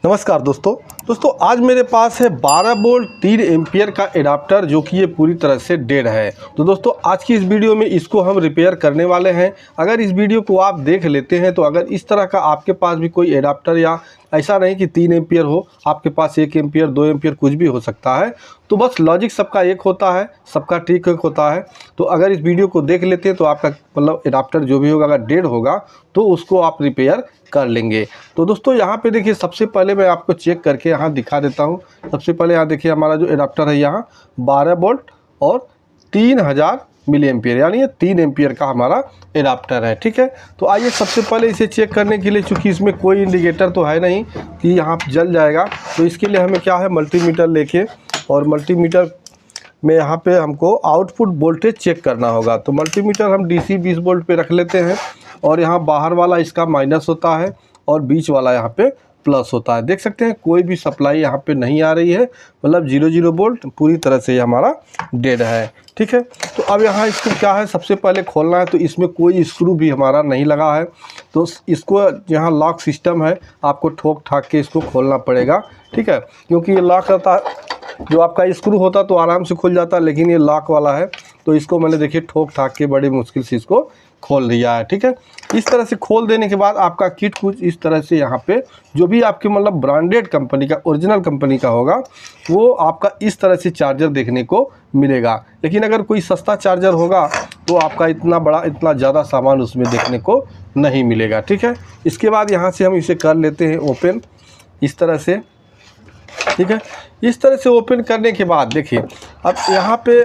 नमस्कार दोस्तों आज मेरे पास है 12 वोल्ट 3 एम्पियर का एडाप्टर जो कि ये पूरी तरह से डेड है। तो दोस्तों आज की इस वीडियो में इसको हम रिपेयर करने वाले हैं। अगर इस वीडियो को आप देख लेते हैं तो अगर इस तरह का आपके पास भी कोई एडाप्टर या ऐसा नहीं कि 3 एम्पियर हो, आपके पास 1 एम्पियर 2 एम्पियर कुछ भी हो सकता है, तो बस लॉजिक सबका एक होता है, सबका ठीक एक होता है। तो अगर इस वीडियो को देख लेते हैं तो आपका मतलब एडाप्टर जो भी होगा अगर डेड होगा तो उसको आप रिपेयर कर लेंगे। तो दोस्तों यहाँ पे देखिए, सबसे पहले मैं आपको चेक करके यहाँ दिखा देता हूँ। सबसे पहले यहाँ देखिए हमारा जो एडाप्टर है यहाँ 12 वोल्ट और 3000 मिली एम्पियर यानी ये 3 एम्पियर का हमारा एडाप्टर है। ठीक है, तो आइए सबसे पहले इसे चेक करने के लिए, चूँकि इसमें कोई इंडिकेटर तो है नहीं कि यहाँ जल जाएगा, तो इसके लिए हमें क्या है मल्टीमीटर लेके और मल्टीमीटर में यहाँ पे हमको आउटपुट वोल्टेज चेक करना होगा। तो मल्टीमीटर हम DC 20 वोल्ट पे रख लेते हैं और यहाँ बाहर वाला इसका माइनस होता है और बीच वाला यहाँ पे प्लस होता है। देख सकते हैं कोई भी सप्लाई यहाँ पे नहीं आ रही है, मतलब 0 वोल्ट पूरी तरह से ये हमारा डेड है। ठीक है, तो अब यहाँ इसको क्या है सबसे पहले खोलना है। तो इसमें कोई स्क्रू भी हमारा नहीं लगा है, तो इसको यहाँ लॉक सिस्टम है, आपको ठोक ठाक के इसको खोलना पड़ेगा। ठीक है, क्योंकि ये लॉक रहता है, जो आपका स्क्रू होता तो आराम से खुल जाता, लेकिन ये लॉक वाला है तो इसको मैंने देखिए ठोक ठाक के बड़ी मुश्किल से इसको खोल दिया है। ठीक है, इस तरह से खोल देने के बाद आपका किट कुछ इस तरह से यहाँ पे जो भी आपके मतलब ब्रांडेड कंपनी का ओरिजिनल कंपनी का होगा वो आपका इस तरह से चार्जर देखने को मिलेगा। लेकिन अगर कोई सस्ता चार्जर होगा तो आपका इतना बड़ा इतना ज़्यादा सामान उसमें देखने को नहीं मिलेगा। ठीक है, इसके बाद यहाँ से हम इसे कर लेते हैं ओपन इस तरह से। ठीक है, इस तरह से ओपन करने के बाद देखिए अब यहाँ पे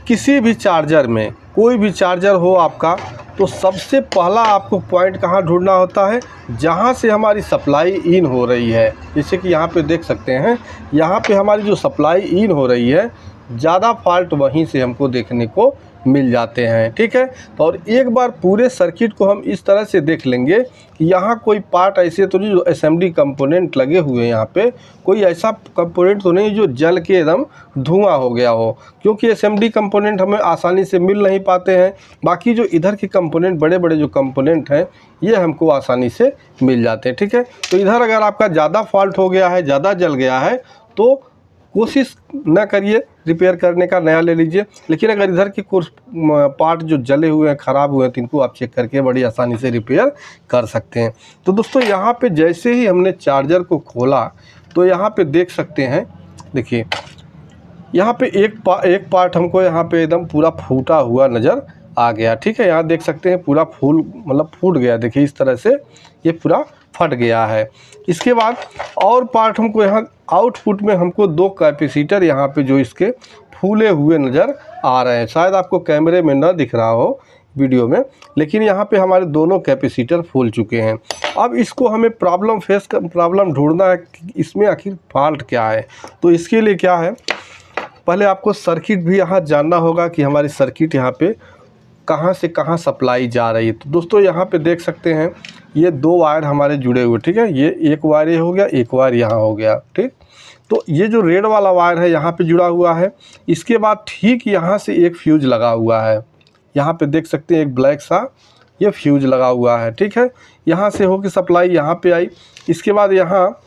किसी भी चार्जर में कोई भी चार्जर हो आपका, तो सबसे पहला आपको पॉइंट कहाँ ढूंढना होता है, जहाँ से हमारी सप्लाई इन हो रही है। जैसे कि यहाँ पे देख सकते हैं, यहाँ पे हमारी जो सप्लाई इन हो रही है ज़्यादा फॉल्ट वहीं से हमको देखने को मिल जाते हैं। ठीक है, तो और एक बार पूरे सर्किट को हम इस तरह से देख लेंगे कि यहाँ कोई पार्ट ऐसे तो नहीं जो असेंबली कंपोनेंट लगे हुए हैं, यहाँ पे कोई ऐसा कंपोनेंट तो नहीं जो जल के एकदम धुआं हो गया हो, क्योंकि असेंबली कंपोनेंट हमें आसानी से मिल नहीं पाते हैं। बाकी जो इधर के कंपोनेंट बड़े बड़े जो कंपोनेंट हैं ये हमको आसानी से मिल जाते हैं। ठीक है, तो इधर अगर आपका ज़्यादा फॉल्ट हो गया है, ज़्यादा जल गया है, तो कोशिश न करिए रिपेयर करने का, नया ले लीजिए। लेकिन अगर इधर के कुछ पार्ट जो जले हुए हैं, ख़राब हुए हैं, तो इनको आप चेक करके बड़ी आसानी से रिपेयर कर सकते हैं। तो दोस्तों यहाँ पे जैसे ही हमने चार्जर को खोला तो यहाँ पे देख सकते हैं, देखिए यहाँ पे एक पार्ट हमको यहाँ पे एकदम पूरा फूटा हुआ नज़र आ गया। ठीक है, यहाँ देख सकते हैं पूरा फूट गया। देखिए इस तरह से ये पूरा फट गया है। इसके बाद और पार्ट हमको यहाँ आउटपुट में हमको 2 कैपेसिटर यहाँ पे जो इसके फूले हुए नज़र आ रहे हैं। शायद आपको कैमरे में ना दिख रहा हो वीडियो में, लेकिन यहाँ पे हमारे दोनों कैपेसिटर फूल चुके हैं। अब इसको हमें प्रॉब्लम ढूंढना है कि इसमें आखिर फॉल्ट क्या है। तो इसके लिए क्या है, पहले आपको सर्किट भी यहाँ जानना होगा कि हमारी सर्किट यहाँ पे कहाँ से कहाँ सप्लाई जा रही है। तो दोस्तों यहाँ पे देख सकते हैं ये 2 वायर हमारे जुड़े हुए। ठीक है, ये एक वायर ये हो गया, एक वायर यहाँ हो गया। ठीक, तो ये जो रेड वाला वायर है यहाँ पे जुड़ा हुआ है। इसके बाद ठीक यहाँ से एक फ्यूज लगा हुआ है, यहाँ पे देख सकते हैं एक ब्लैक सा ये फ्यूज लगा हुआ है। ठीक है, यहाँ से होकर सप्लाई यहाँ पे आई। इसके बाद यहाँ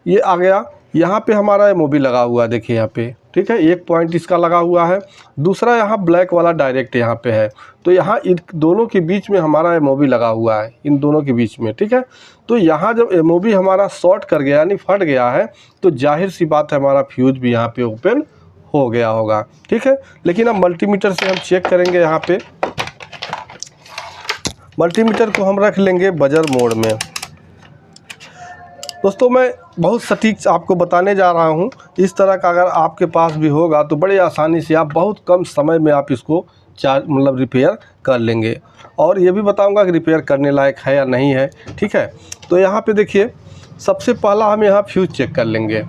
ये आ गया, यहाँ पे हमारा MOB लगा हुआ है, देखिए यहाँ पे। ठीक है, एक पॉइंट इसका लगा हुआ है, दूसरा यहाँ ब्लैक वाला डायरेक्ट यहाँ पे है। तो यहाँ इन दोनों के बीच में हमारा MOB लगा हुआ है, इन दोनों के बीच में। ठीक है, तो यहाँ जब MOB हमारा शॉर्ट कर गया यानी फट गया है, तो जाहिर सी बात है हमारा फ्यूज भी यहाँ पे ओपन हो गया होगा। ठीक है, लेकिन अब मल्टीमीटर से हम चेक करेंगे। यहाँ पे मल्टीमीटर को हम रख लेंगे बजर मोड में। दोस्तों मैं बहुत सटीक आपको बताने जा रहा हूँ, इस तरह का अगर आपके पास भी होगा तो बड़े आसानी से आप बहुत कम समय में आप इसको रिपेयर कर लेंगे। और ये भी बताऊँगा कि रिपेयर करने लायक है या नहीं है। ठीक है, तो यहाँ पे देखिए सबसे पहला हम यहाँ फ्यूज़ चेक कर लेंगे।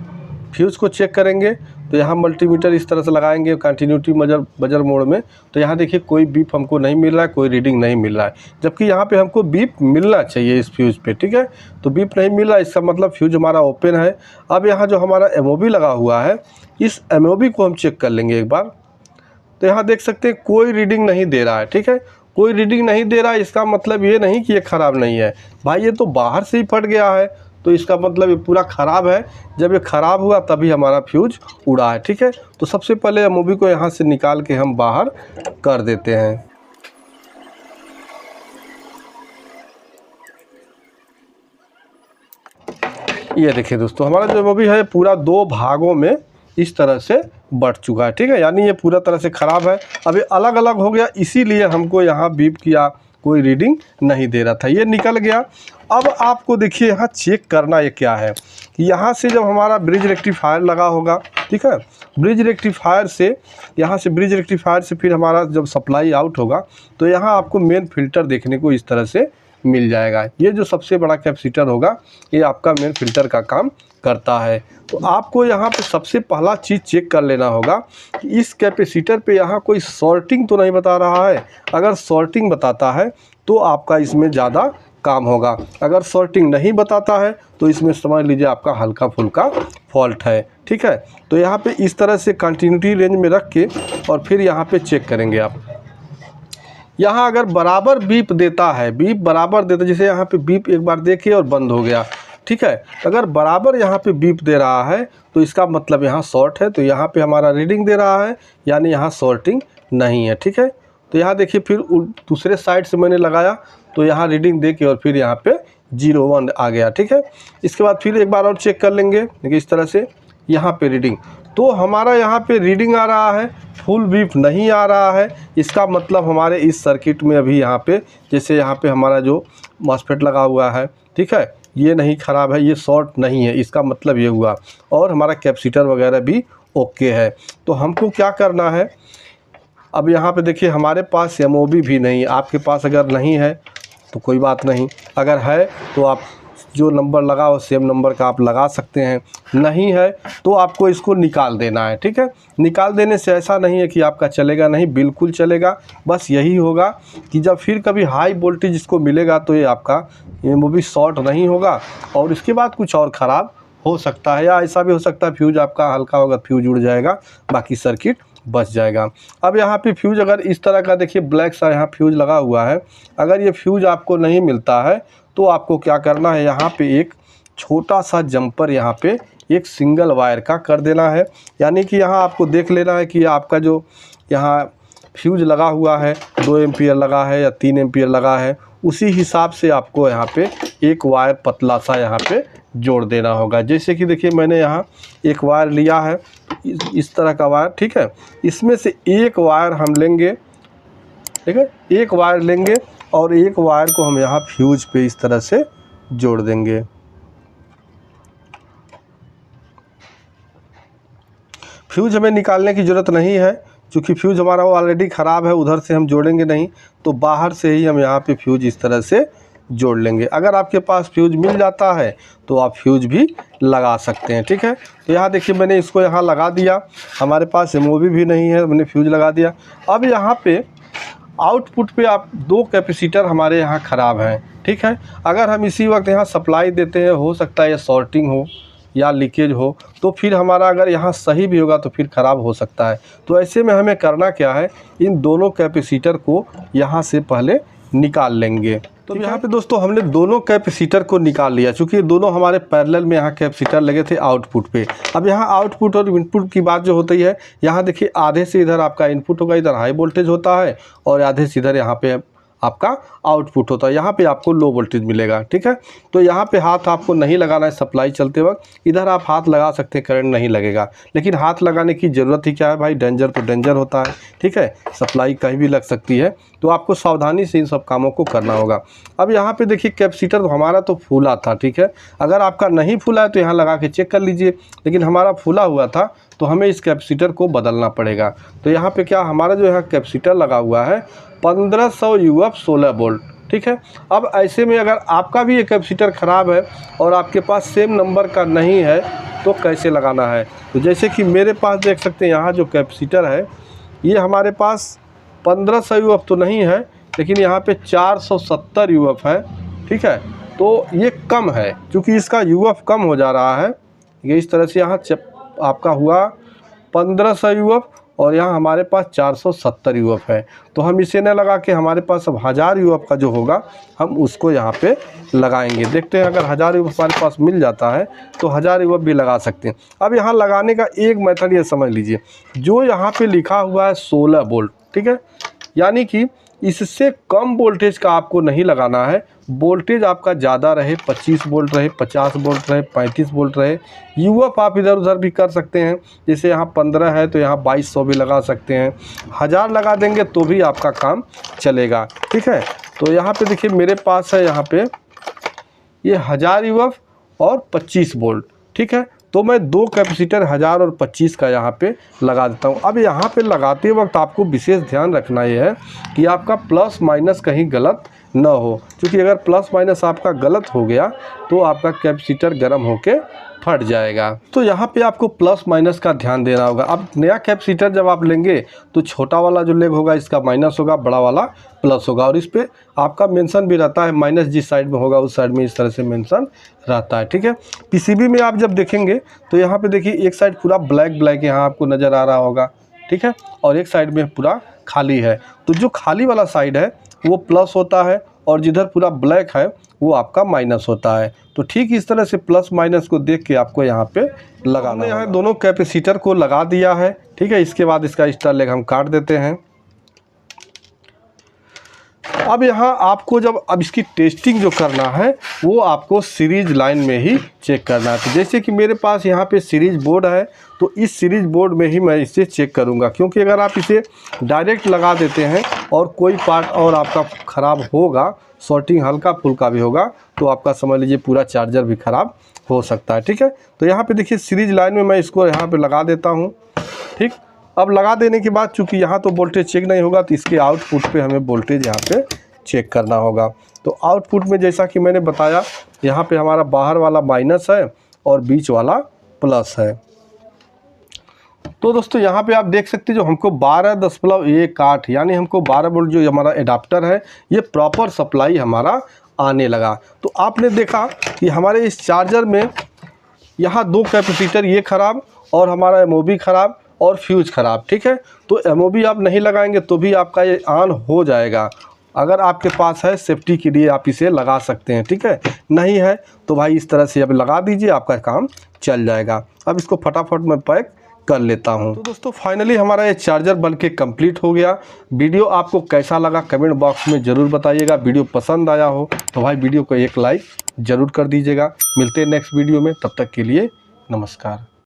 फ्यूज़ को चेक करेंगे तो यहाँ मल्टीमीटर इस तरह से लगाएंगे कंटिन्यूटी बजर मोड में। तो यहाँ देखिए कोई बीप हमको नहीं मिल रहा है, कोई रीडिंग नहीं मिल रहा है, जबकि यहाँ पे हमको बीप मिलना चाहिए इस फ्यूज़ पे। ठीक है, तो बीप नहीं मिल रहा, इसका मतलब फ्यूज़ हमारा ओपन है। अब यहाँ जो हमारा MOB लगा हुआ है, इस MOB को हम चेक कर लेंगे एक बार। तो यहाँ देख सकते हैं कोई रीडिंग नहीं दे रहा है। ठीक है, कोई रीडिंग नहीं दे रहा है, इसका मतलब ये नहीं कि ये ख़राब नहीं है भाई, ये तो बाहर से ही फट गया है। तो इसका मतलब ये पूरा ख़राब है। जब ये ख़राब हुआ तभी हमारा फ्यूज उड़ा है, ठीक है। तो सबसे पहले एमओबी को यहाँ से निकाल के हम बाहर कर देते हैं। ये देखिए दोस्तों, हमारा जो एमओबी है पूरा 2 भागों में इस तरह से बढ़ चुका है, ठीक है। यानी ये पूरा तरह से ख़राब है। अभी अलग अलग हो गया, इसीलिए हमको यहाँ बीप किया कोई रीडिंग नहीं दे रहा था, ये निकल गया। अब आपको देखिए यहाँ चेक करना ये क्या है कि यहाँ से जब हमारा ब्रिज रेक्टिफायर लगा होगा, ठीक है, ब्रिज रेक्टिफायर से यहाँ से ब्रिज रेक्टिफायर से फिर हमारा जब सप्लाई आउट होगा तो यहाँ आपको मेन फिल्टर देखने को इस तरह से मिल जाएगा। ये जो सबसे बड़ा कैपेसिटर होगा ये आपका मेन फिल्टर का काम करता है। तो आपको यहाँ पे सबसे पहला चीज़ चेक कर लेना होगा कि इस कैपेसिटर पे यहाँ कोई शॉर्टिंग तो नहीं बता रहा है। अगर शॉर्टिंग बताता है तो आपका इसमें ज़्यादा काम होगा, अगर शॉर्टिंग नहीं बताता है तो इसमें समझ लीजिए आपका हल्का फुल्का फॉल्ट है, ठीक है। तो यहाँ पे इस तरह से कंटिन्यूटी रेंज में रख के और फिर यहाँ पे चेक करेंगे आप। यहाँ अगर बराबर बीप देता है, बीप बराबर देता है, जैसे यहाँ पे बीप एक बार देखिए और बंद हो गया, ठीक है। अगर बराबर यहाँ पे बीप दे रहा है तो इसका मतलब यहाँ शॉर्ट है। तो यहाँ पे हमारा रीडिंग दे रहा है, यानी यहाँ शॉर्टिंग नहीं है, ठीक है। तो यहाँ देखिए फिर दूसरे साइड से मैंने लगाया तो यहाँ रीडिंग दे के और फिर यहाँ पे 0-1 आ गया, ठीक है। इसके बाद फिर एक बार और चेक कर लेंगे, देखिए इस तरह से यहाँ पे रीडिंग, तो हमारा यहाँ पे रीडिंग आ रहा है, फुल बीप नहीं आ रहा है। इसका मतलब हमारे इस सर्किट में अभी यहाँ पे जैसे यहाँ पे हमारा जो मॉसफेट लगा हुआ है, ठीक है, ये नहीं ख़राब है, ये शॉर्ट नहीं है, इसका मतलब ये हुआ। और हमारा कैपेसिटर वगैरह भी ओके है। तो हमको क्या करना है, अब यहाँ पे देखिए हमारे पास एमओबी भी नहीं, आपके पास अगर नहीं है तो कोई बात नहीं, अगर है तो आप जो नंबर लगा हो सेम नंबर का आप लगा सकते हैं, नहीं है तो आपको इसको निकाल देना है, ठीक है। निकाल देने से ऐसा नहीं है कि आपका चलेगा नहीं, बिल्कुल चलेगा। बस यही होगा कि जब फिर कभी हाई वोल्टेज इसको मिलेगा तो ये आपका एमओबी शॉर्ट नहीं होगा और इसके बाद कुछ और ख़राब हो सकता है, या ऐसा भी हो सकता है फ्यूज आपका हल्का होगा, फ्यूज उड़ जाएगा, बाकी सर्किट बच जाएगा। अब यहाँ पे फ्यूज अगर इस तरह का देखिए ब्लैक सा यहाँ फ्यूज लगा हुआ है, अगर ये फ्यूज आपको नहीं मिलता है तो आपको क्या करना है, यहाँ पे एक छोटा सा जंपर यहाँ पे एक सिंगल वायर का कर देना है। यानी कि यहाँ आपको देख लेना है कि आपका जो यहाँ फ्यूज लगा हुआ है 2 एम्पियर लगा है या 3 एम्पियर लगा है, उसी हिसाब से आपको यहाँ पे एक वायर पतला सा यहाँ पे जोड़ देना होगा। जैसे कि देखिए मैंने यहाँ एक वायर लिया है, इस तरह का वायर, ठीक है। इसमें से एक वायर हम लेंगे, ठीक है, एक वायर लेंगे और एक वायर को हम यहाँ फ्यूज पे इस तरह से जोड़ देंगे। फ्यूज हमें निकालने की ज़रूरत नहीं है, क्योंकि फ्यूज हमारा वो ऑलरेडी ख़राब है, उधर से हम जोड़ेंगे नहीं, तो बाहर से ही हम यहाँ पे फ्यूज इस तरह से जोड़ लेंगे। अगर आपके पास फ्यूज मिल जाता है तो आप फ्यूज भी लगा सकते हैं, ठीक है। तो यहाँ देखिए मैंने इसको यहाँ लगा दिया, हमारे पास एमओबी भी नहीं है, मैंने फ्यूज लगा दिया। अब यहाँ पे आउटपुट पे आप 2 कैपेसिटर हमारे यहाँ ख़राब हैं, ठीक है। अगर हम इसी वक्त यहाँ सप्लाई देते हैं, हो सकता है ये शॉर्टिंग हो या लीकेज हो, तो फिर हमारा अगर यहाँ सही भी होगा तो फिर ख़राब हो सकता है। तो ऐसे में हमें करना क्या है, इन दोनों कैपेसिटर को यहाँ से पहले निकाल लेंगे। तो यहाँ पे दोस्तों हमने दोनों कैपेसिटर को निकाल लिया, क्योंकि दोनों हमारे पैरेलल में यहाँ कैपेसिटर लगे थे आउटपुट पे। अब यहाँ आउटपुट और इनपुट की बात जो होती है, यहाँ देखिए आधे से इधर आपका इनपुट होगा, इधर हाई वोल्टेज होता है, और आधे से इधर यहाँ पे आपका आउटपुट होता है, यहाँ पे आपको लो वोल्टेज मिलेगा, ठीक है। तो यहाँ पे हाथ आपको नहीं लगाना है सप्लाई चलते वक्त, इधर आप हाथ लगा सकते हैं, करंट नहीं लगेगा। लेकिन हाथ लगाने की ज़रूरत ही क्या है भाई, डेंजर तो डेंजर होता है, ठीक है, सप्लाई कहीं भी लग सकती है। तो आपको सावधानी से इन सब कामों को करना होगा। अब यहाँ पे देखिए कैपेसिटर तो हमारा तो फूला था, ठीक है। अगर आपका नहीं फूला है तो यहाँ लगा के चेक कर लीजिए, लेकिन हमारा फूला हुआ था तो हमें इस कैपेसिटर को बदलना पड़ेगा। तो यहाँ पे क्या, हमारा जो यहाँ कैपेसिटर लगा हुआ है 1500 UF 16 वोल्ट, ठीक है। अब ऐसे में अगर आपका भी ये कैपेसिटर ख़राब है और आपके पास सेम नंबर का नहीं है तो कैसे लगाना है। तो जैसे कि मेरे पास देख सकते हैं यहाँ जो कैपेसिटर है ये हमारे पास 1500 UF तो नहीं है, लेकिन यहाँ पे 470 UF है, ठीक है। तो ये कम है, क्योंकि इसका UF कम हो जा रहा है। ये इस तरह से यहाँ आपका हुआ 1500 UF और यहाँ हमारे पास 470 यूएफ है। तो हम इसे न लगा के हमारे पास अब 1000 यूएफ का जो होगा हम उसको यहाँ पे लगाएंगे। देखते हैं अगर 1000 यूएफ हमारे पास मिल जाता है तो 1000 यूएफ भी लगा सकते हैं। अब यहाँ लगाने का एक मेथड ये समझ लीजिए, जो यहाँ पे लिखा हुआ है 16 वोल्ट, ठीक है, यानी कि इससे कम वोल्टेज का आपको नहीं लगाना है। वोल्टेज आपका ज़्यादा रहे, 25 वोल्ट रहे, 50 वोल्ट रहे, 35 वोल्ट रहे। यूएफ आप इधर उधर भी कर सकते हैं, जैसे यहाँ 15 है तो यहाँ 2200 भी लगा सकते हैं। 1000 लगा देंगे तो भी आपका काम चलेगा, ठीक है। तो यहाँ पे देखिए मेरे पास है यहाँ पे ये 1000 यूएफ और 25 वोल्ट, ठीक है। तो मैं 2 कैपेसिटर 1000 और 25 का यहाँ पे लगा देता हूँ। अब यहाँ पे लगाते वक्त आपको विशेष ध्यान रखना ये है कि आपका प्लस माइनस कहीं गलत ना हो, क्योंकि अगर प्लस माइनस आपका गलत हो गया तो आपका कैपेसिटर गर्म होके फट जाएगा। तो यहाँ पे आपको प्लस माइनस का ध्यान देना होगा। अब नया कैपेसिटर जब आप लेंगे तो छोटा वाला जो लेग होगा इसका माइनस होगा, बड़ा वाला प्लस होगा, और इस पे आपका मेंशन भी रहता है, माइनस जिस साइड में होगा उस साइड में इस तरह से मेंशन रहता है, ठीक है। पीसीबी में आप जब देखेंगे तो यहाँ पे देखिए एक साइड पूरा ब्लैक ब्लैक यहाँ आपको नज़र आ रहा होगा, ठीक है, और एक साइड में पूरा खाली है। तो जो खाली वाला साइड है वो प्लस होता है और जिधर पूरा ब्लैक है वो आपका माइनस होता है। तो ठीक इस तरह से प्लस माइनस को देख के आपको यहाँ पे लगाना है। यहाँ दोनों कैपेसिटर को लगा दिया है, ठीक है। इसके बाद इसका स्टार लेग हम काट देते हैं। अब यहाँ आपको अब इसकी टेस्टिंग जो करना है वो आपको सीरीज लाइन में ही चेक करना है। तो जैसे कि मेरे पास यहाँ पे सीरीज बोर्ड है तो इस सीरीज बोर्ड में ही मैं इसे चेक करूँगा, क्योंकि अगर आप इसे डायरेक्ट लगा देते हैं और कोई पार्ट और आपका ख़राब होगा, शॉर्टिंग हल्का फुल्का भी होगा, तो आपका समझ लीजिए पूरा चार्जर भी ख़राब हो सकता है, ठीक है। तो यहाँ पे देखिए सीरीज लाइन में मैं इसको यहाँ पे लगा देता हूँ, ठीक। अब लगा देने के बाद चूँकि यहाँ तो वोल्टेज चेक नहीं होगा तो इसके आउटपुट पे हमें वोल्टेज यहाँ पे चेक करना होगा। तो आउटपुट में जैसा कि मैंने बताया यहाँ पे हमारा बाहर वाला माइनस है और बीच वाला प्लस है। तो दोस्तों यहाँ पे आप देख सकते हैं जो हमको 12.18 यानी हमको 12 वोल्ट जो हमारा एडाप्टर है ये प्रॉपर सप्लाई हमारा आने लगा। तो आपने देखा कि हमारे इस चार्जर में यहाँ 2 कैपेसिटर ये ख़राब और हमारा एमओबी ख़राब और फ्यूज ख़राब, ठीक है। तो एमओबी आप नहीं लगाएंगे तो भी आपका ये ऑन हो जाएगा। अगर आपके पास है सेफ्टी के लिए आप इसे लगा सकते हैं, ठीक है। नहीं है तो भाई इस तरह से अब लगा दीजिए, आपका काम चल जाएगा। अब इसको फटाफट मैं पैक कर लेता हूं। तो दोस्तों फाइनली हमारा ये चार्जर बनके कंप्लीट हो गया। वीडियो आपको कैसा लगा कमेंट बॉक्स में ज़रूर बताइएगा। वीडियो पसंद आया हो तो भाई वीडियो को एक लाइक ज़रूर कर दीजिएगा। मिलते हैं नेक्स्ट वीडियो में, तब तक के लिए नमस्कार।